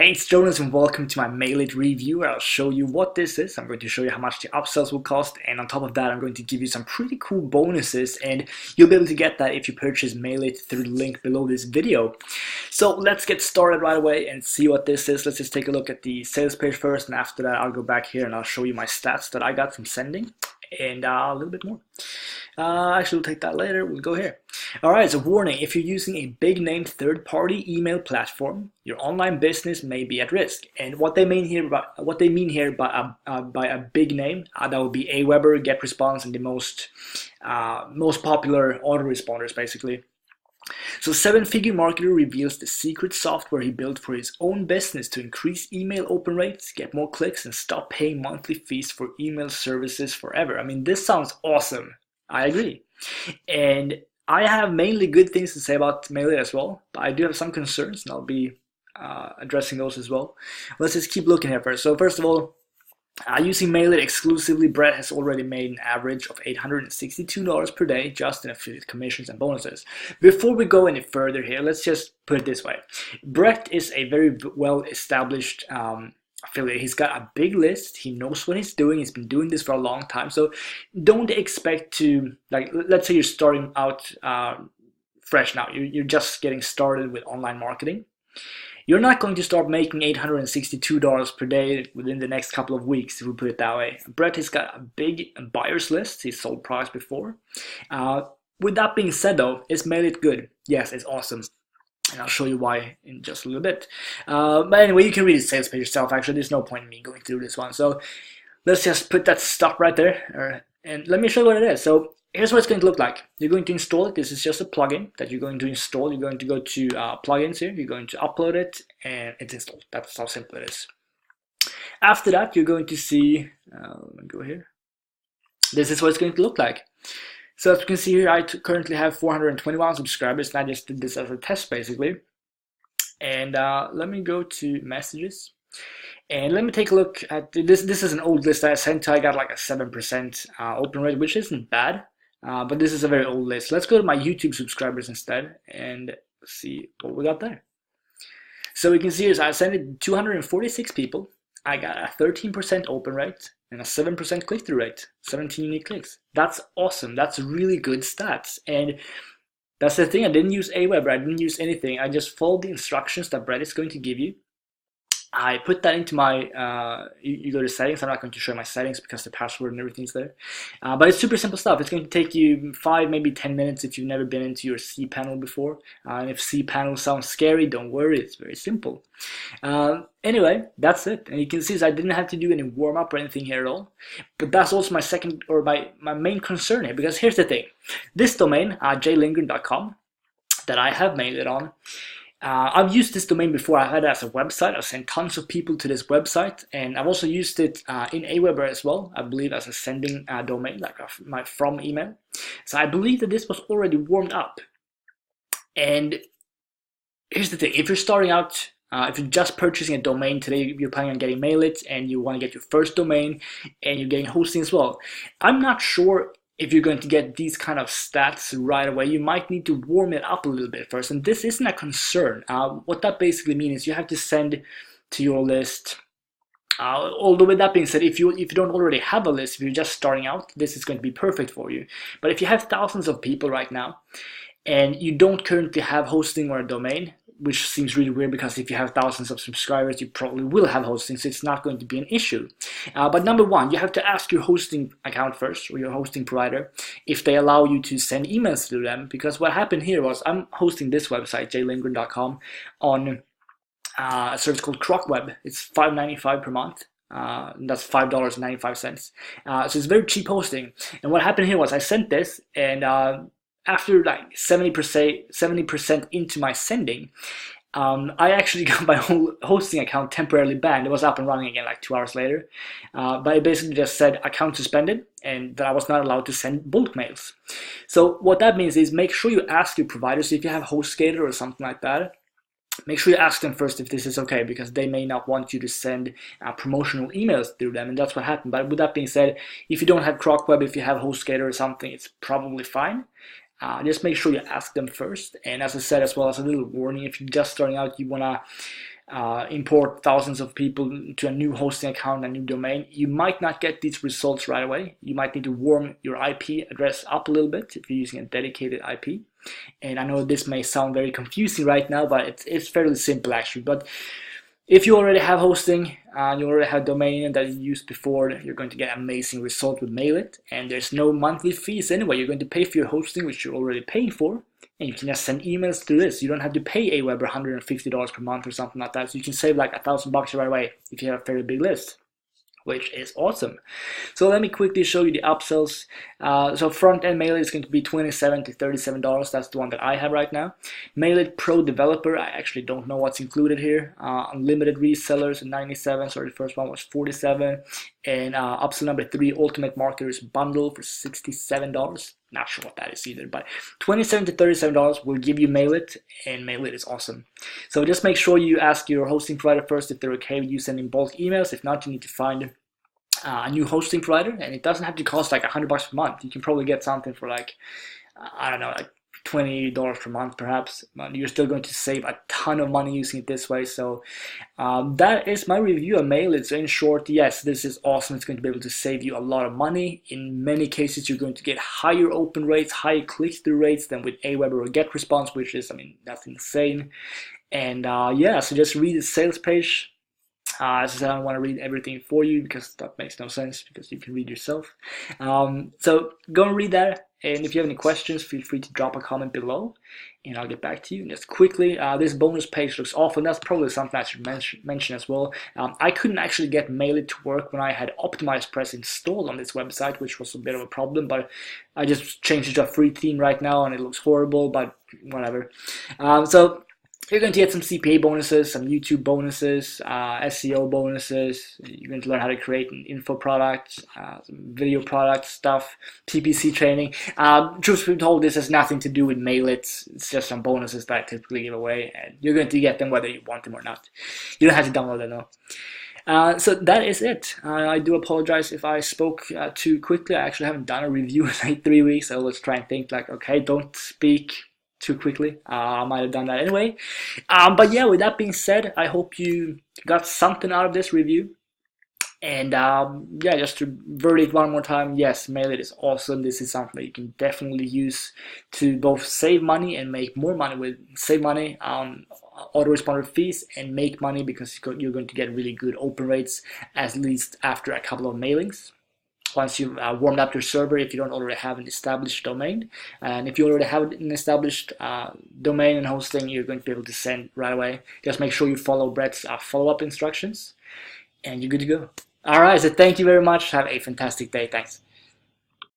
Hey, it's Jonas and welcome to my Mailit review where I'll show you what this is. I'm going to show you how much the upsells will cost, and on top of that I'm going to give you some pretty cool bonuses, and you'll be able to get that if you purchase Mailit through the link below this video. So let's get started right away and see what this is. Let's just take a look at the sales page first, and after that I'll go back here and I'll show you my stats that I got from sending and a little bit more. Actually, we'll take that later. We'll go here. Alright, so warning, if you're using a big name third-party email platform, your online business may be at risk. And what they mean here by a big name, that would be Aweber, GetResponse, and the most popular autoresponders, basically. So seven-figure marketer reveals the secret software he built for his own business to increase email open rates, get more clicks, and stop paying monthly fees for email services forever. I mean, this sounds awesome. I agree. And I have mainly good things to say about Mailit as well, but I do have some concerns, and I'll be addressing those as well. Let's just keep looking here first. So first of all, using Mailit exclusively, Brett has already made an average of $862 per day just in affiliate commissions and bonuses. Before we go any further here, let's just put it this way. Brett is a very well-established affiliate. He's got a big list. He knows what he's doing. He's been doing this for a long time. So don't expect to, like, let's say you're starting out fresh now. You're just getting started with online marketing. You're not going to start making $862 per day within the next couple of weeks, if we put it that way. Brett has got a big buyer's list. He's sold products before. With that being said, though, is Mailit good? Yes, it's awesome. And I'll show you why in just a little bit. But anyway, you can read the sales page yourself. Actually, there's no point in me going through this one. So let's just put that stop right there. And let me show you what it is. So here's what it's going to look like. You're going to install it. This is just a plugin that you're going to install. You're going to go to plugins here. You're going to upload it, and it's installed. That's how simple it is. After that, you're going to see, let me go here. This is what it's going to look like. So as you can see here, I currently have 421 subscribers, and I just did this as a test basically. And let me go to messages. And let me take a look at this. This is an old list that I sent to. I got like a 7% open rate, which isn't bad. But this is a very old list. Let's go to my YouTube subscribers instead and see what we got there. So we can see here, I sent it to 246 people. I got a 13% open rate and a 7% click-through rate, 17 unique clicks. That's awesome. That's really good stats. And that's the thing. I didn't use Aweber. I didn't use anything. I just followed the instructions that Brett is going to give you. I put that into my, you go to settings. I'm not going to show my settings because the password and everything's there. But it's super simple stuff. It's going to take you 5, maybe 10 minutes if you've never been into your cPanel before. And if cPanel sounds scary, don't worry. It's very simple. Anyway, that's it. And you can see I didn't have to do any warm-up or anything here at all. But that's also my second, or my main concern here. Because here's the thing. This domain, jlindgren.com, that I have Mailit on, I've used this domain before. I've had it as a website. I've sent tons of people to this website, and I've also used it in Aweber as well, I believe, as a sending domain, like my from email. So I believe that this was already warmed up. And here's the thing. If you're starting out, if you're just purchasing a domain today, you're planning on getting Mailit, and you want to get your first domain, and you're getting hosting as well, I'm not sure if you're going to get these kind of stats right away. You might need to warm it up a little bit first, and this isn't a concern. What that basically means is you have to send to your list. Although with that being said, if you don't already have a list, if you're just starting out, this is going to be perfect for you. But if you have thousands of people right now, and you don't currently have hosting or a domain, which seems really weird because if you have thousands of subscribers, you probably will have hosting, so it's not going to be an issue. But number one, you have to ask your hosting account first, or your hosting provider, if they allow you to send emails to them. Because what happened here was I'm hosting this website, jlindgren.com, on a service called CrocWeb. It's $5.95 per month. That's $5.95. So it's very cheap hosting. And what happened here was I sent this, and after like 70% into my sending, I actually got my whole hosting account temporarily banned. It was up and running again like 2 hours later. But it basically just said account suspended, and that I was not allowed to send bulk mails. So what that means is make sure you ask your provider. So if you have HostGator or something like that, make sure you ask them first if this is okay, because they may not want you to send promotional emails through them, and that's what happened. But with that being said, if you don't have CrocWeb, if you have HostGator or something, it's probably fine. Just make sure you ask them first. And as I said, as well as a little warning, if you're just starting out, you want to import thousands of people to a new hosting account, a new domain, you might not get these results right away. You might need to warm your IP address up a little bit if you're using a dedicated IP. And I know this may sound very confusing right now, but it's fairly simple actually. But if you already have hosting and you already have domain that you used before, you're going to get amazing results with Mailit. And there's no monthly fees anyway. You're going to pay for your hosting, which you're already paying for. And you can just send emails through this. You don't have to pay Aweber $150 per month or something like that. So you can save like $1,000 right away if you have a fairly big list, which is awesome. So let me quickly show you the upsells. So front-end Mailit is going to be $27 to $37. That's the one that I have right now. Mailit Pro Developer, I actually don't know what's included here. Unlimited resellers, 97. Sorry, the first one was 47. And upsell number 3, Ultimate Marketers Bundle for $67. Not sure what that is either, but $27 to $37 will give you Mailit, and Mailit is awesome. So just make sure you ask your hosting provider first if they're okay with you sending bulk emails. If not, you need to find a new hosting provider, and it doesn't have to cost like $100 per month. You can probably get something for like, I don't know, like $20 per month perhaps. You're still going to save a ton of money using it this way. So that is my review of Mailit. So in short, yes, this is awesome. It's going to be able to save you a lot of money. In many cases, you're going to get higher open rates, higher click-through rates than with Aweber or GetResponse, which is, I mean, that's insane. And yeah, so just read the sales page. As I said, I don't want to read everything for you because that makes no sense, because you can read yourself. So go and read that. And if you have any questions, feel free to drop a comment below and I'll get back to you. And just quickly, this bonus page looks awful. That's probably something I should mention as well. I couldn't actually get Mailit to work when I had Optimized Press installed on this website, which was a bit of a problem, but I just changed it to a free theme right now and it looks horrible, but whatever. So you're going to get some CPA bonuses, some YouTube bonuses, SEO bonuses. You're going to learn how to create an info product, some video product stuff, PPC training. Truth be told, this has nothing to do with Mailit. It's just some bonuses that I typically give away, and you're going to get them whether you want them or not. You don't have to download them though. So that is it. I do apologize if I spoke too quickly. I actually haven't done a review in like 3 weeks. I always try and think like, okay, don't speak too quickly. I might have done that anyway. But yeah, with that being said, I hope you got something out of this review. And yeah, just to verdict one more time, yes, Mailit is awesome. This is something that you can definitely use to both save money and make more money with. Save money on autoresponder fees and make money because you're going to get really good open rates, at least after a couple of mailings. Once you've warmed up your server, if you don't already have an established domain. And if you already have an established domain and hosting, you're going to be able to send right away. Just make sure you follow Brett's follow-up instructions, and you're good to go. All right, so thank you very much. Have a fantastic day. Thanks.